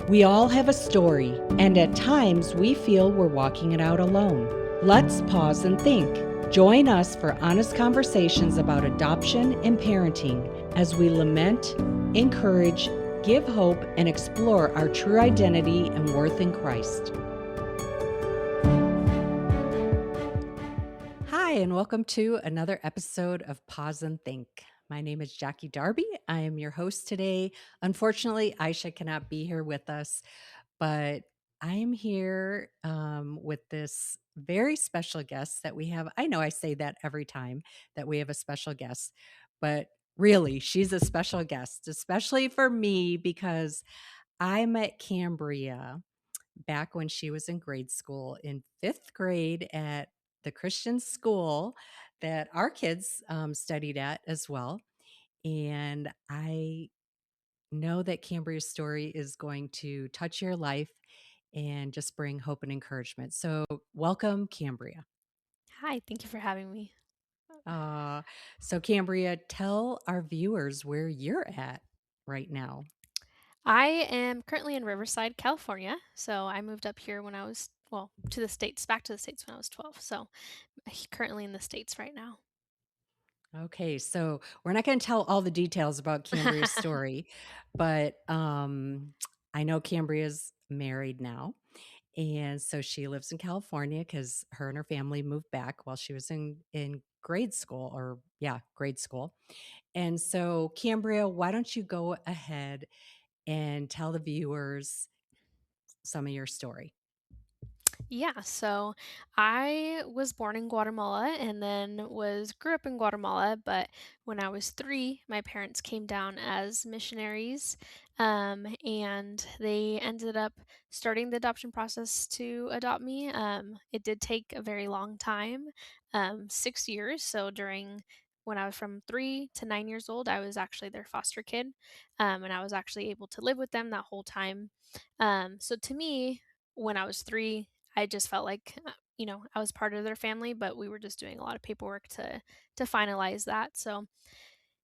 We all have a story, and at times we feel we're walking it out alone. Let's pause and think. Join us for honest conversations about adoption and parenting as we lament, encourage, give hope, and explore our true identity and worth in Christ. Hi, and welcome to another episode of Pause and Think. My name is Jackie Darby. I am your host today. Unfortunately, Aisha cannot be here with us, but I am here with this very special guest that we have. I know I say that every time that we have a special guest, but really, she's a special guest, especially for me because I met Cambria back when she was in grade school in fifth grade at the Christian school that our kids studied at as well. And I know that Cambria's story is going to touch your life and just bring hope and encouragement. So, welcome, Cambria. Hi, thank you for having me. Uh, so, Cambria, tell our viewers where you're at right now. I am currently in Riverside, California. So I moved up here when I was, to the States, back to the States when I was 12. So currently in the States right now. Okay, so we're not going to tell all the details about Cambria's story, but I know Cambria's married now. And so she lives in California because her and her family moved back while she was in grade school, or yeah, grade school. And so, Cambria, why don't you go ahead and tell the viewers some of your story? Yeah, so I was born in Guatemala and then was grew up in Guatemala, but when I was 3, my parents came down as missionaries, and they ended up starting the adoption process to adopt me. It did take a very long time, 6 years. So during when I was from 3 to 9 years old, I was actually their foster kid, and I was actually able to live with them that whole time. So to me, when I was 3, I just felt like, I was part of their family, but we were just doing a lot of paperwork to finalize that. So,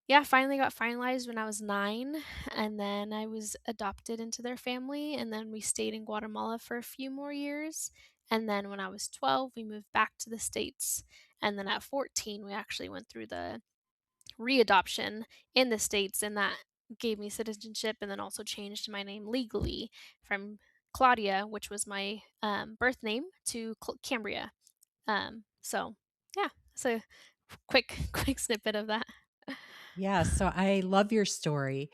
yeah, finally got finalized when I was 9, and then I was adopted into their family, and then we stayed in Guatemala for a few more years. And then when I was 12, we moved back to the States. And then at 14, we actually went through the readoption in the States, and that gave me citizenship and then also changed my name legally from Claudia, which was my birth name, to Cambria. So yeah, it's a quick quick snippet of that. Yeah, so I love your story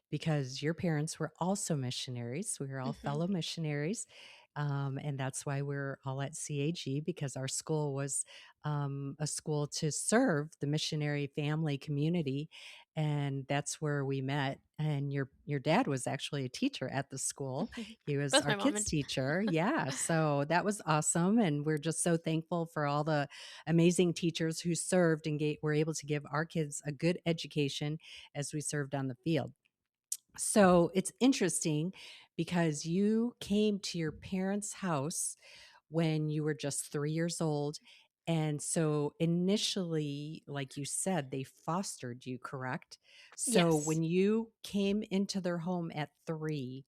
because your parents were also missionaries. We were all hmm fellow missionaries. And that's why we're all at CAG because our school was a school to serve the missionary family community. And that's where we met. And your dad was actually a teacher at the school. He was Both our my mom kids and teacher. Yeah. So that was awesome. And we're just so thankful for all the amazing teachers who served and were able to give our kids a good education as we served on the field. So it's interesting because you came to your parents' house when you were just 3 years old. And so initially, like you said, they fostered you, correct? So yes. when you came into their home at 3,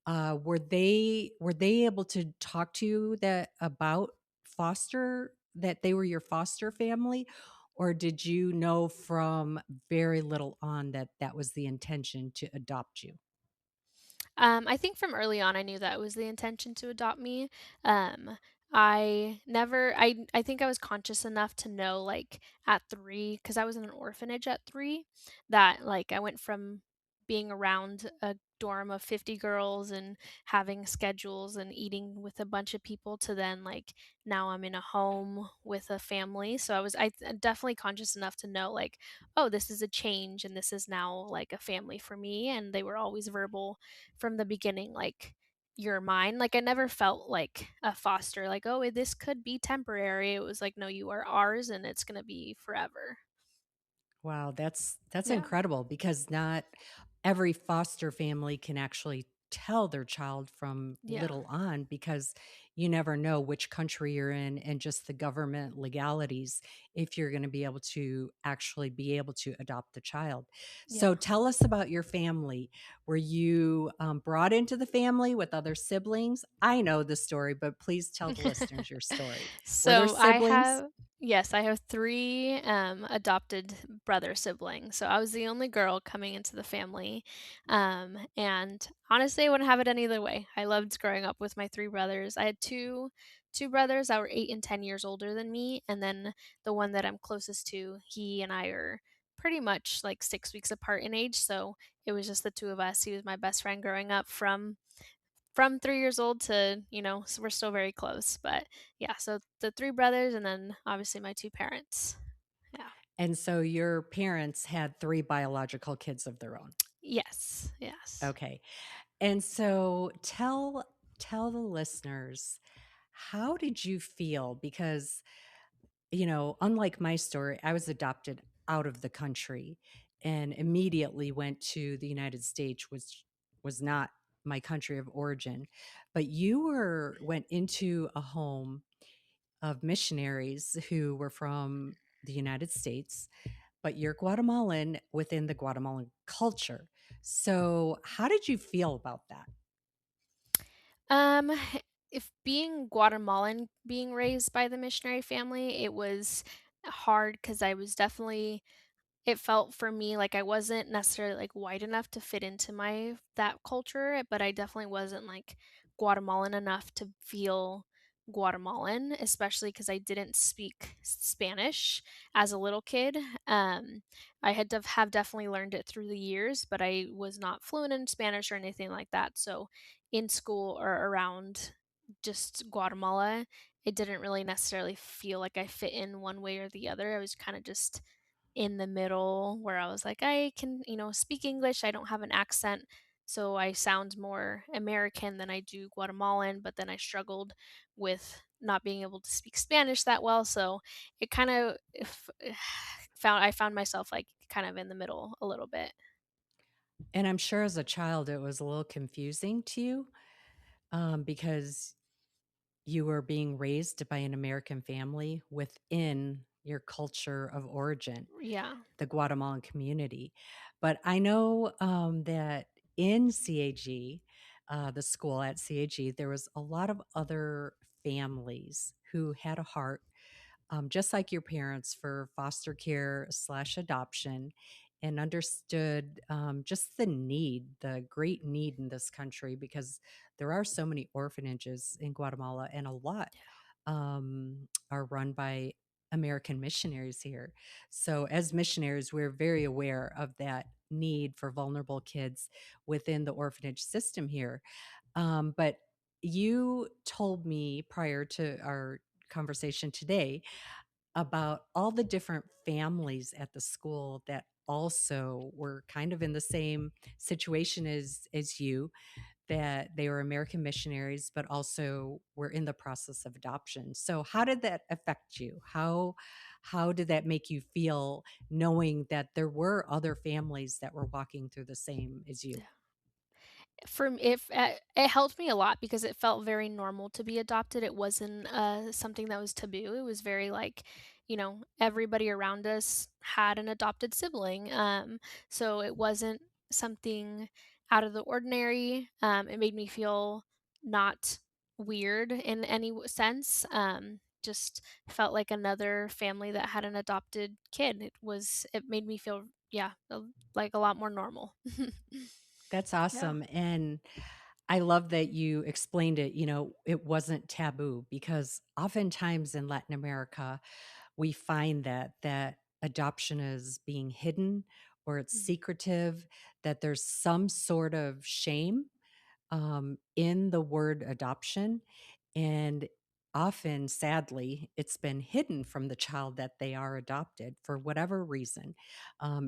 were they able to talk to you that about that they were your foster family, or did you know from very little on that that was the intention to adopt you? I think from early on, I knew that was the intention to adopt me. Um, I never, I think I was conscious enough to know, like at 3, because I was in an orphanage at 3, that like I went from being around a dorm of 50 girls and having schedules and eating with a bunch of people to then like now I'm in a home with a family. So I definitely conscious enough to know like, oh, this is a change and this is now like a family for me. And they were always verbal from the beginning, like, "You're mine." Like, I never felt like a foster, like, "Oh, this could be temporary." It was like, "No, you are ours, and it's gonna be forever." Wow, that's Yeah. incredible because not every foster family can actually tell their child from Yeah. little on because you never know which country you're in and just the government legalities if you're going to be able to actually be able to adopt the child. Yeah. So tell us about your family. Were you brought into the family with other siblings? I know the story, but please tell the listeners your story. Were there So I siblings? have yes, I have 3, adopted brother siblings, so I was the only girl coming into the family, and honestly, I wouldn't have it any other way. I loved growing up with my 3 brothers. I had two brothers that were 8 and 10 years older than me, and then the one that I'm closest to, he and I are pretty much, like, 6 weeks apart in age, so it was just the 2 of us. He was my best friend growing up from 3 years old to, we're still very close, but yeah, so the 3 brothers and then obviously my 2 parents. Yeah. And so your parents had 3 biological kids of their own. Yes, yes. Okay. And so tell the listeners, how did you feel? Because, unlike my story, I was adopted out of the country and immediately went to the United States, which was not my country of origin. But you went into a home of missionaries who were from the United States, but you're Guatemalan within the Guatemalan culture. So, how did you feel about that? Um, if being Guatemalan, being raised by the missionary family, it was hard because I was definitely it felt for me like I wasn't necessarily, like, white enough to fit into that culture, but I definitely wasn't, like, Guatemalan enough to feel Guatemalan, especially because I didn't speak Spanish as a little kid. I had have definitely learned it through the years, but I was not fluent in Spanish or anything like that, so in school or around just Guatemala, it didn't really necessarily feel like I fit in one way or the other. I was kinda just in the middle where I was like, I can, speak English. I don't have an accent. So I sound more American than I do Guatemalan, but then I struggled with not being able to speak Spanish that well. So it kind of I found myself like kind of in the middle a little bit. And I'm sure as a child it was a little confusing to you, because you were being raised by an American family within your culture of origin, Yeah. the Guatemalan community. But I know that in CAG, the school at CAG, there was a lot of other families who had a heart, just like your parents, for foster care slash adoption, and understood just the need, the great need in this country, because there are so many orphanages in Guatemala, and a lot are run by American missionaries here. So, as missionaries, we're very aware of that need for vulnerable kids within the orphanage system here. But you told me prior to our conversation today about all the different families at the school that also were kind of in the same situation as you, that they were American missionaries, but also were in the process of adoption. So how did that affect you? How did that make you feel, knowing that there were other families that were walking through the same as you? For m if it helped me a lot because it felt very normal to be adopted. It wasn't, something that was taboo. It was very, like, everybody around us had an adopted sibling, so it wasn't something out of the ordinary. It made me feel not weird in any sense, just felt like another family that had an adopted kid. It made me feel, yeah, like a lot more normal. That's Yeah. awesome. And I love that you explained it. It wasn't taboo, because oftentimes in Latin America, we find that adoption is being hidden, or it's Mhm. secretive, that there's some sort of shame in the word adoption. And often, sadly, it's been hidden from the child that they are adopted for whatever reason.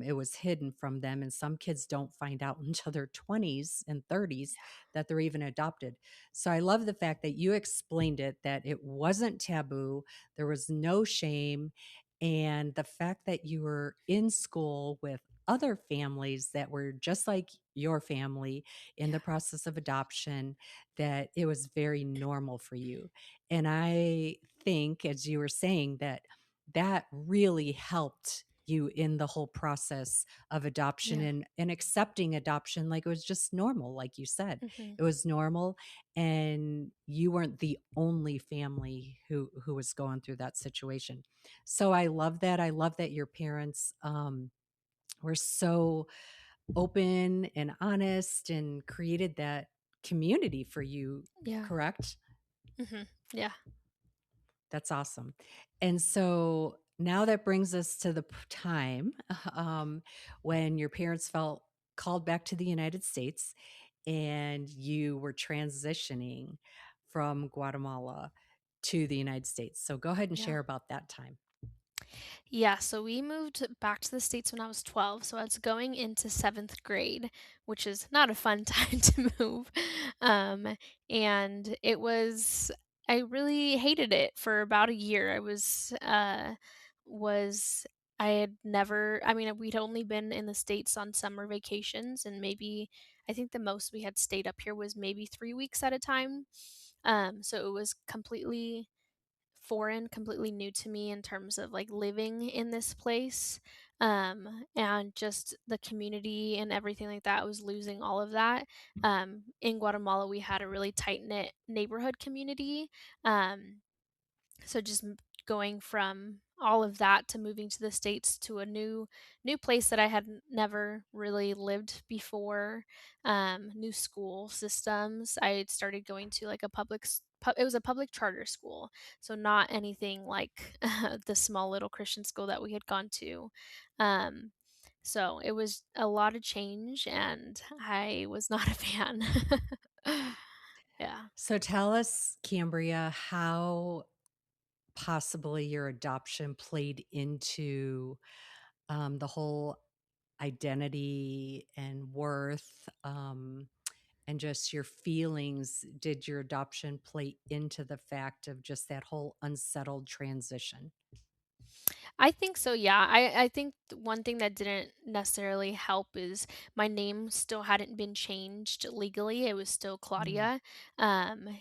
It was hidden from them. And some kids don't find out until their 20s and 30s that they're even adopted. So I love the fact that you explained it, that it wasn't taboo, there was no shame. And the fact that you were in school with other families that were just like your family in the Yeah. process of adoption, that it was very normal for you. And I think, as you were saying, that that really helped you in the whole process of adoption, Yeah. and accepting adoption like it was just normal, like you said. Mhm. It was normal, and you weren't the only family who was going through that situation. So I love that. I love that your parents were so open and honest and created that community for you, Yeah. correct? Mhm. Yeah. That's awesome. And so now that brings us to the time when your parents felt called back to the United States and you were transitioning from Guatemala to the United States. So go ahead and Yeah. share about that time. Yeah, so we moved back to the States when I was 12. So I was going into seventh grade, which is not a fun time to move. Um, and I really hated it for about a year. Was, I had never, I mean, we'd only been in the States on summer vacations, and maybe, I think the most we had stayed up here was maybe 3 weeks at a time. So it was completely foreign, completely new to me in terms of like living in this place. And just the community and everything like that. I was losing all of that. In Guatemala, we had a really tight knit neighborhood community. Um, so just going from all of that to moving to the States to a new place that I had never really lived before, new school systems. I had started going to like a it was a public charter school, so not anything like the small little Christian school that we had gone to. Um, so it was a lot of change, and I was not a fan. Yeah. So tell us, Cambria, how possibly your adoption played into the whole identity and worth, and just your feelings. Did your adoption play into the fact of just that whole unsettled transition? I think so, yeah. I think one thing that didn't necessarily help is my name still hadn't been changed legally. It was still Mm. Claudia. And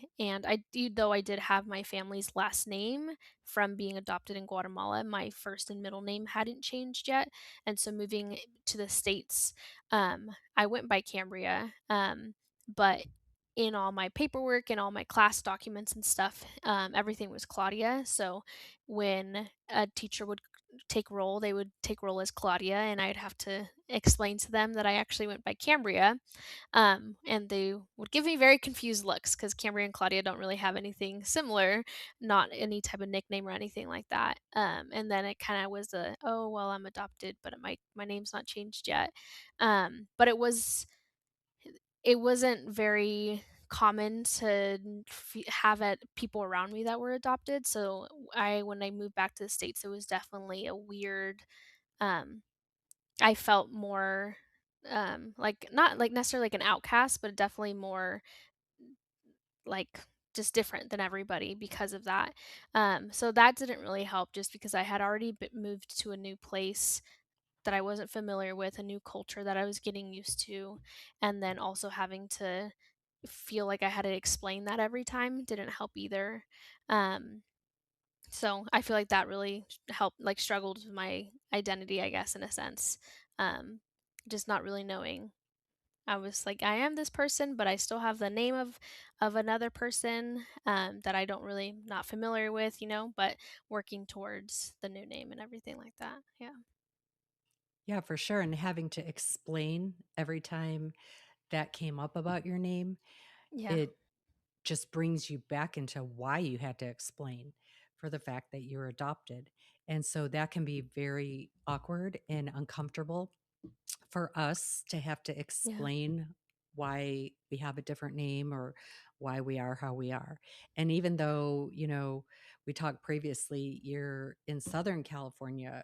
though I did have my family's last name from being adopted in Guatemala, my first and middle name hadn't changed yet. And so moving to the States, I went by Cambria. But in all my paperwork and all my class documents and stuff, everything was Claudia. So when a teacher would take roll, they would take roll as Claudia, and I'd have to explain to them that I actually went by Cambria. And they would give me very confused looks because Cambria and Claudia don't really have anything similar, not any type of nickname or anything like that. And then it kind of was oh well, I'm adopted, but my name's not changed yet. But it wasn't very common to have people around me that were adopted. So I when I moved back to the States, it was definitely a weird. Um, I felt more like not like necessarily like an outcast, but definitely more like just different than everybody because of that. So that didn't really help just because I had already moved to a new place that I wasn't familiar with, a new culture that I was getting used to, and then also having to feel like I had to explain that every time didn't help either. Um, so I feel like that really helped, like struggled with my identity, I guess, in a sense. Um, just not really knowing. I was like, I am this person, but I still have the name of another person that I don't really not familiar with, but working towards the new name and everything like that. Yeah. Yeah, for sure. And having to explain every time that came up about your name, Yeah. it just brings you back into why you had to explain for the fact that you're adopted. And so that can be very awkward and uncomfortable for us to have to Yeah. explain why we have a different name or why we are how we are. And even though, we talked previously, you're in Southern California,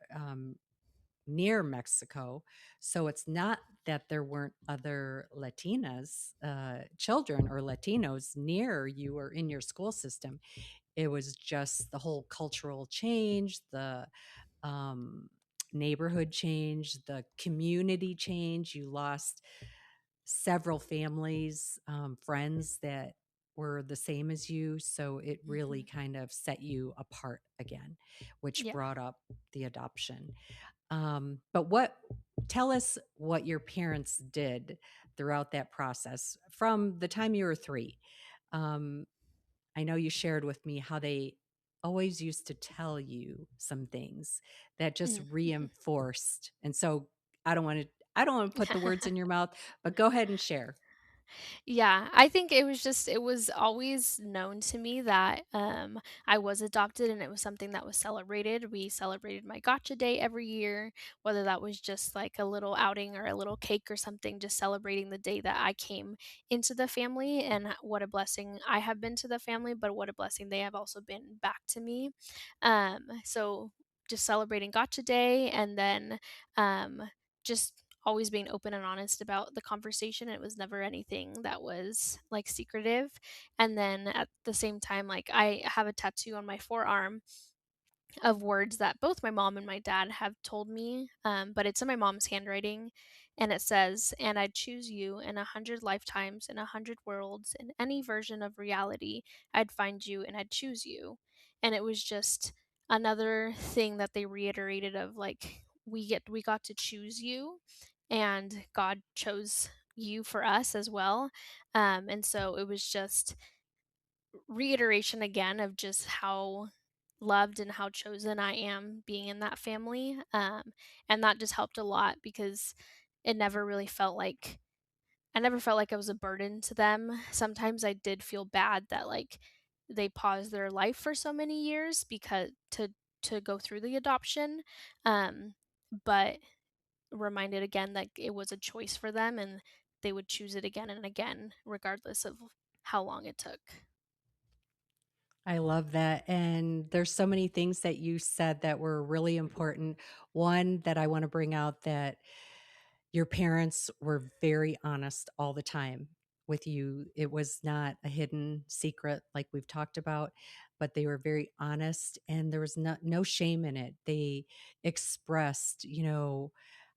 near Mexico. So it's not that there weren't other Latinas, children or Latinos near you or in your school system. It was just the whole cultural change, the um, neighborhood changed, the community changed. You lost several families, friends that were the same as you. So it really Mhm. kind of set you apart again, which Yeah. brought up the adoption. But what, tell us what your parents did throughout that process from the time you were three. Um, I know you shared with me how they always used to tell you some things that just Mm. reinforced. And so I don't want to put the words in your mouth, but go ahead and share. Yeah, I think it was always known to me that, I was adopted and it was something that was celebrated. We celebrated my gotcha day every year, whether that was just like a little outing or a little cake or something, just celebrating the day that I came into the family and what a blessing I have been to the family, but what a blessing they have also been back to me. So just celebrating gotcha day and then, just always being open and honest about the conversation. It was never anything that was like secretive. And then at the same time, like I have a tattoo on my forearm of words that both my mom and my dad have told me, but it's in my mom's handwriting. And it says, "And I'd choose you in 100 lifetimes, in 100 worlds, in any version of reality. I'd find you and I'd choose you." And it was just another thing that they reiterated of like, we got to choose you, and God chose you for us as well. And so it was just reiteration again of just how loved and how chosen I am being in that family. And that just helped a lot because it never really felt like I never felt like I was a burden to them. Sometimes I did feel bad that like they paused their life for so many years because to go through the adoption. Um, but reminded again that it was a choice for them and they would choose it again and again regardless of how long it took. I love that. And there's so many things that you said that were really important. One that I want to bring out, that your parents were very honest all the time with you. It was not a hidden secret like we've talked about, but they were very honest and there was no shame in it. They expressed,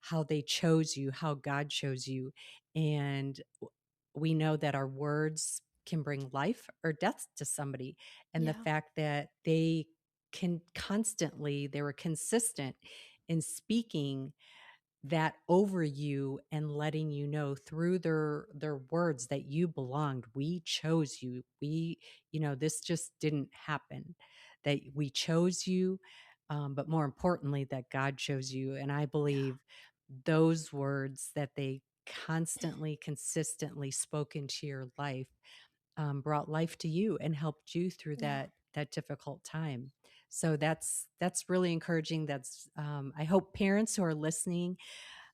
how they chose you, how God chose you. And we know that our words can bring life or death to somebody. And the Yeah. fact that they were consistent in speaking that over you and letting you know through their words that you belonged. We chose you. This just didn't happen. That we chose you, but more importantly, that God chose you. And I Yeah. believe those words that they constantly, consistently spoke into your life, brought life to you and helped you through Yeah. that difficult time. So that's really encouraging. That's I hope parents who are listening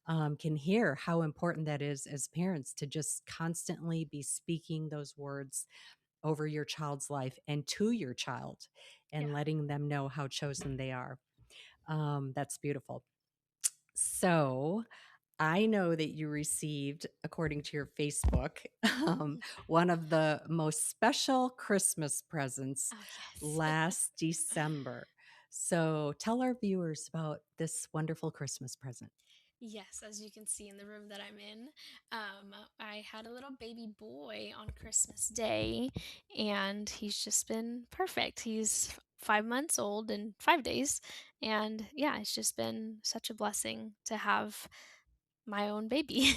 can hear how important that is as parents, to just constantly be speaking those words over your child's life and to your child Yeah. and letting them know how chosen they are. That's beautiful. So I know that you received, according to your Facebook, um, one of the most special Christmas presents Oh, yes. last December. So tell our viewers about this wonderful Christmas present. Yes, as you can see in the room that I'm in, I had a little baby boy on Christmas Day, and he's just been perfect. He's 5 months old in 5 days, and yeah, it's just been such a blessing to have my own baby.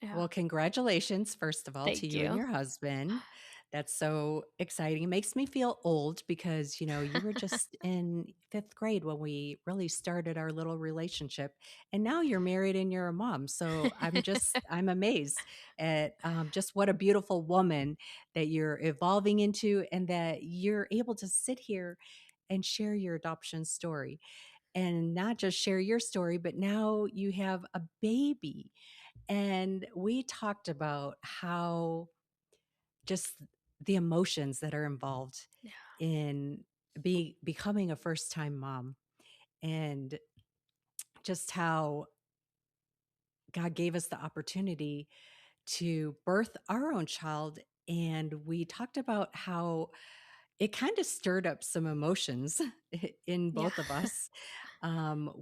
Yeah, Well, congratulations, first of all, to thank you and you. your husband. That's so exciting. It makes me feel old because, you were just in fifth grade when we really started our little relationship. And now you're married and you're a mom. So I'm amazed at just what a beautiful woman that you're evolving into, and that you're able to sit here and share your adoption story. And not just share your story, but now you have a baby, and we talked about how just the emotions that are involved Yeah, in becoming a first time mom, and just how God gave us the opportunity to birth our own child. And we talked about how it kind of stirred up some emotions in yeah, both of us.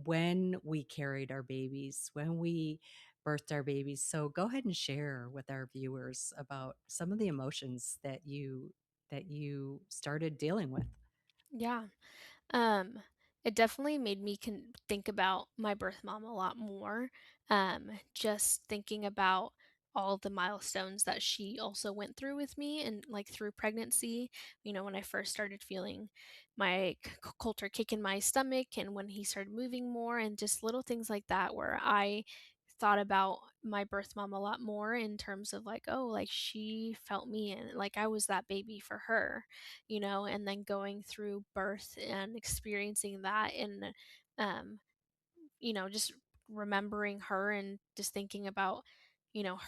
when we carried our babies, when we birthed our babies. So go ahead and share with our viewers about some of the emotions that you started dealing with. Yeah. Um, it definitely made me think about my birth mom a lot more. Just thinking about all the milestones that she also went through with me and like through pregnancy. When I first started feeling my Coulter kick in my stomach and when he started moving more and just little things like that where I thought about my birth mom a lot more in terms of like, oh, like she felt me and like I was that baby for her, and then going through birth and experiencing that and um just remembering her and just thinking about,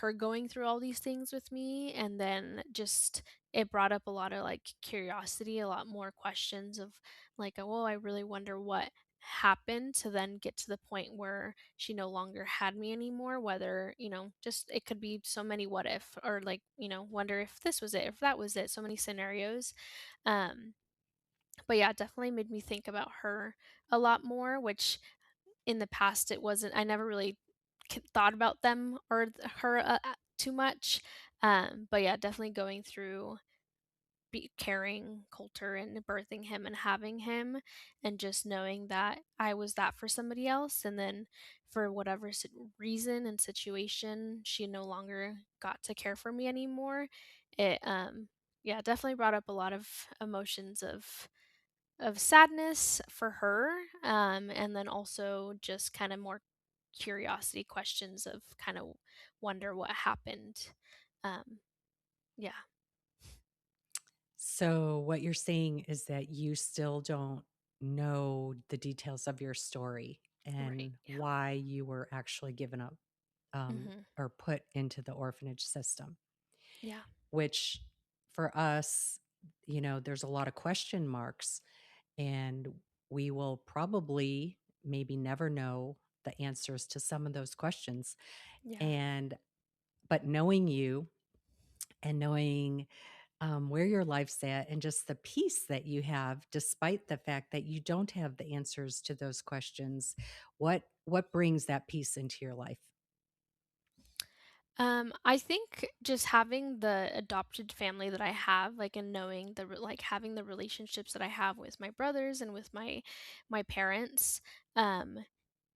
her going through all these things with me. And then just it brought up a lot of like curiosity, a lot more questions of like, oh, I really wonder what happened to then get to the point where she no longer had me anymore. Whether, just it could be so many what if, or like, wonder if this was it, if that was it, so many scenarios. Um, but yeah, it definitely made me think about her a lot more, which in the past it wasn't. I never really thought about them or her too much. But yeah, definitely going through carrying Coulter and birthing him and having him, and just knowing that I was that for somebody else, and then for whatever reason and situation, she no longer got to care for me anymore. It yeah, definitely brought up a lot of emotions of sadness for her, and then also just kind of more curiosity questions of kind of wonder what happened. Um, yeah, So, what you're saying is that you still don't know the details of your story right. and why you were actually given up Hmm. or put into the orphanage system, Yeah, which for us, there's a lot of question marks, and we will probably maybe never know the answers to some of those questions. yeah. And, but knowing you and knowing where your life's at and just the peace that you have despite the fact that you don't have the answers to those questions, what brings that peace into your life? I think just having the adopted family that I have, like, and knowing like having the relationships that I have with my brothers and with my parents, um,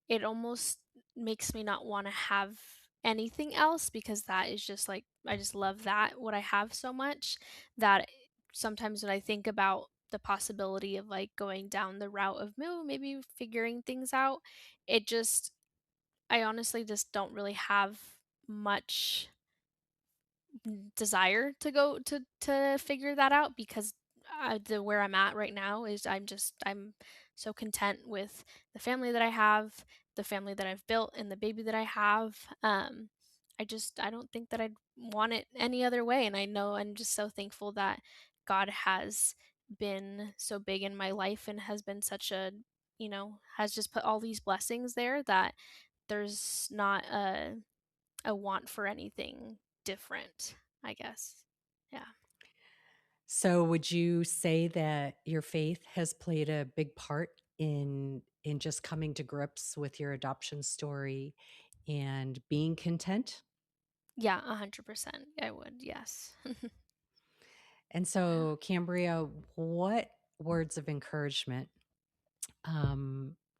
it almost makes me not wanna have anything else because that is just, like, I just love that, what I have so much that sometimes when I think about the possibility of, like, going down the route of maybe figuring things out, it just I honestly just don't really have much desire to go to figure that out because the where I'm at right now is I'm so content with the family that I have, the family that I've built, and the baby that I have. I don't think that I'd want it any other way, and I know I'm just so thankful that God has been so big in my life and has been such a has just put all these blessings there that there's not a want for anything different, I guess. Yeah. So would you say that your faith has played a big part in just coming to grips with your adoption story and being content? Yeah, 100%. I would, yes. And Yeah. so, Cambria, what words of encouragement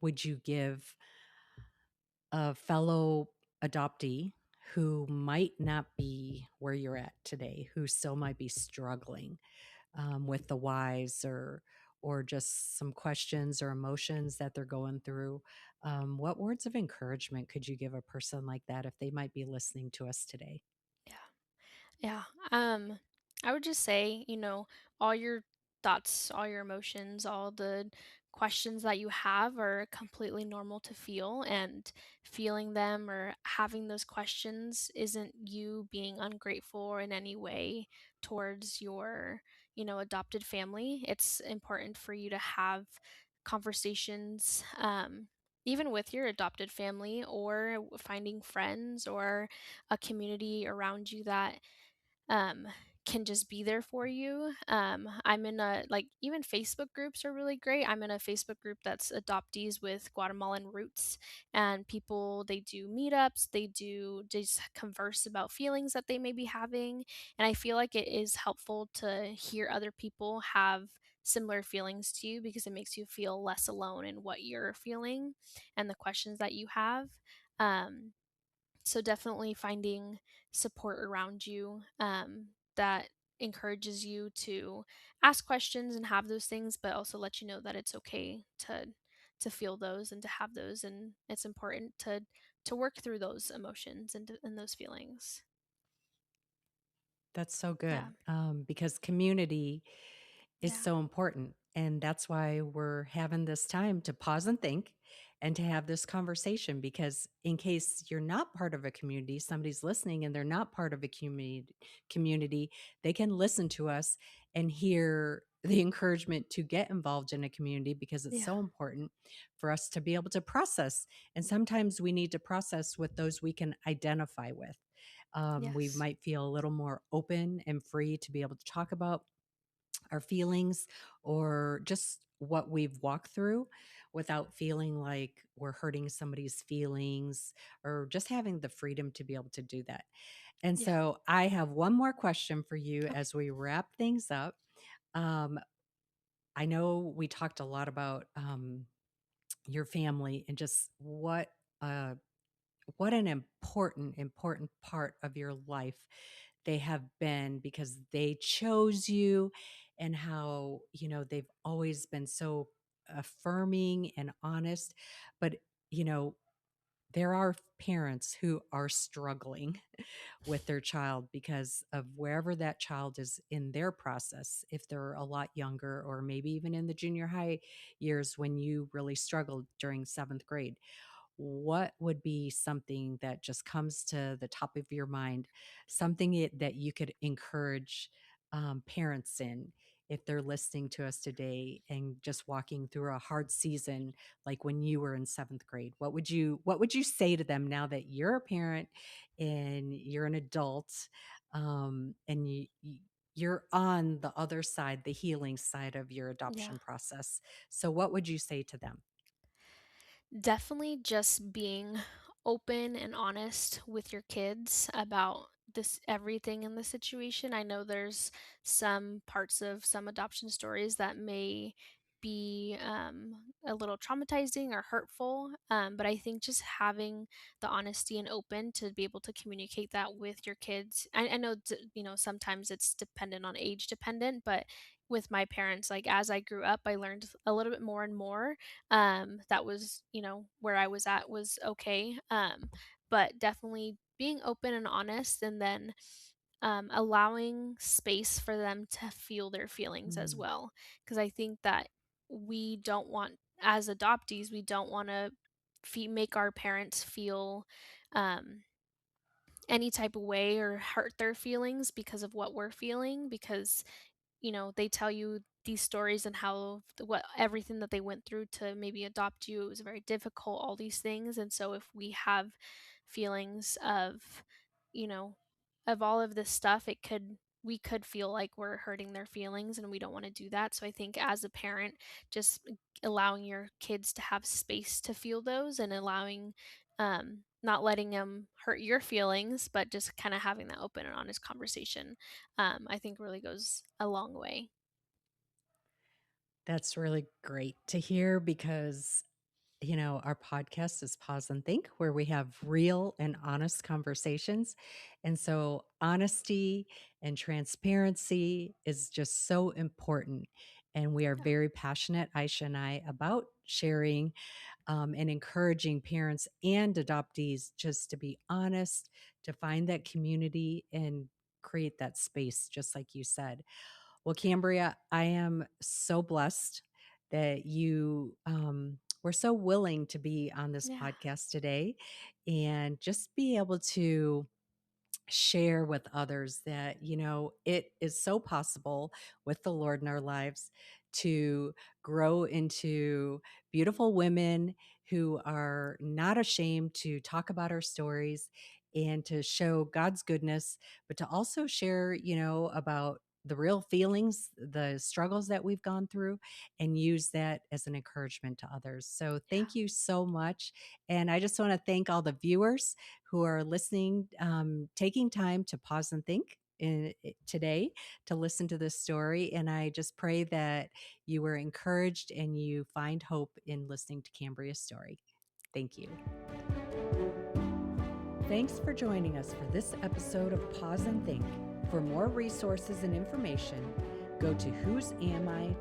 would you give a fellow adoptee who might not be where you're at today, who still might be struggling with the whys or just some questions or emotions that they're going through? What words of encouragement could you give a person like that if they might be listening to us today? Yeah. Yeah. I would just say, all your thoughts, all your emotions, all the questions that you have are completely normal to feel, and feeling them or having those questions isn't you being ungrateful or in any way towards your, adopted family. It's important for you to have conversations even with your adopted family or finding friends or a community around you that can just be there for you. I'm in a like even Facebook groups are really great. I'm in a Facebook group that's adoptees with Guatemalan roots, and people they do meetups, they do just converse about feelings that they may be having, and I feel like it is helpful to hear other people have similar feelings to you because it makes you feel less alone in what you're feeling and the questions that you have. Um, so definitely finding support around you that encourages you to ask questions and have those things, but also let you know that it's okay to feel those and to have those, and it's important to work through those emotions and those feelings. That's so Yeah, good, because community is yeah, so important. And that's why we're having this time to pause and think and to have this conversation. Because in case you're not part of a community, somebody's listening and they're not part of a community, they can listen to us and hear the encouragement to get involved in a community because it's yeah, so important for us to be able to process. And sometimes we need to process with those we can identify with. We yes, might feel a little more open and free to be able to talk about our feelings or just what we've walked through without feeling like we're hurting somebody's feelings or just having the freedom to be able to do that. And yeah. so I have one more question for you Okay. as we wrap things up. Um, I know we talked a lot about your family and just uh, what an important part of your life they have been because they chose you and how, they've always been so affirming and honest. But, you know, there are parents who are struggling with their child because of wherever that child is in their process. If they're a lot younger, or maybe even in the junior high years when you really struggled during seventh grade, what would be something that just comes to the top of your mind, something that you could encourage parents in if they're listening to us today and just walking through a hard season like when you were in seventh grade? What would you say to them now that you're a parent and you're an adult, and you're on the other side, the healing side of your Yeah. adoption process? So what would you say to them? Definitely just being open and honest with your kids about this everything in the situation. I know there's some parts of some adoption stories that may be a little traumatizing or hurtful, but I think just having the honesty and open to be able to communicate that with your kids. I know sometimes it's dependent on age dependent, but with my parents, like as I grew up, I learned a little bit more and more that was where I was at was okay, but definitely being open and honest, and then allowing space for them to feel their feelings as Mm, well, because I think that we don't want, as adoptees, we don't want to make our parents feel um, any type of way or hurt their feelings because of what we're feeling, because they tell you these stories and how what everything that they went through to maybe adopt you, it was very difficult, all these things. And so if we have feelings you know, of all of this stuff, we could feel like we're hurting their feelings, and we don't want to do that. So I think as a parent, just allowing your kids to have space to feel those, and allowing not letting them hurt your feelings, but just kind of having that open and honest conversation, I think really goes a long way. that's really great to hear because our podcast is Pause and Think, where we have real and honest conversations. And so, honesty and transparency is just so important. And we are Yeah. very passionate, Aisha and I, about sharing and encouraging parents and adoptees just to be honest, to find that community and create that space, just like you said. Well, Cambria, I am so blessed that you were so willing to be on this Yeah. podcast today and just be able to share with others that, it is so possible with the Lord in our lives to grow into beautiful women who are not ashamed to talk about our stories and to show God's goodness, but to also share, about the real feelings, the struggles that we've gone through, and use that as an encouragement to others. So Yeah. thank you so much. And I just want to thank all the viewers who are listening, taking time to pause and think today to listen to this story. And I just pray that you were encouraged and you find hope in listening to Cambria's story. Thank you. Thanks for joining us for this episode of Pause and Think. For more resources and information, go to whosami.org.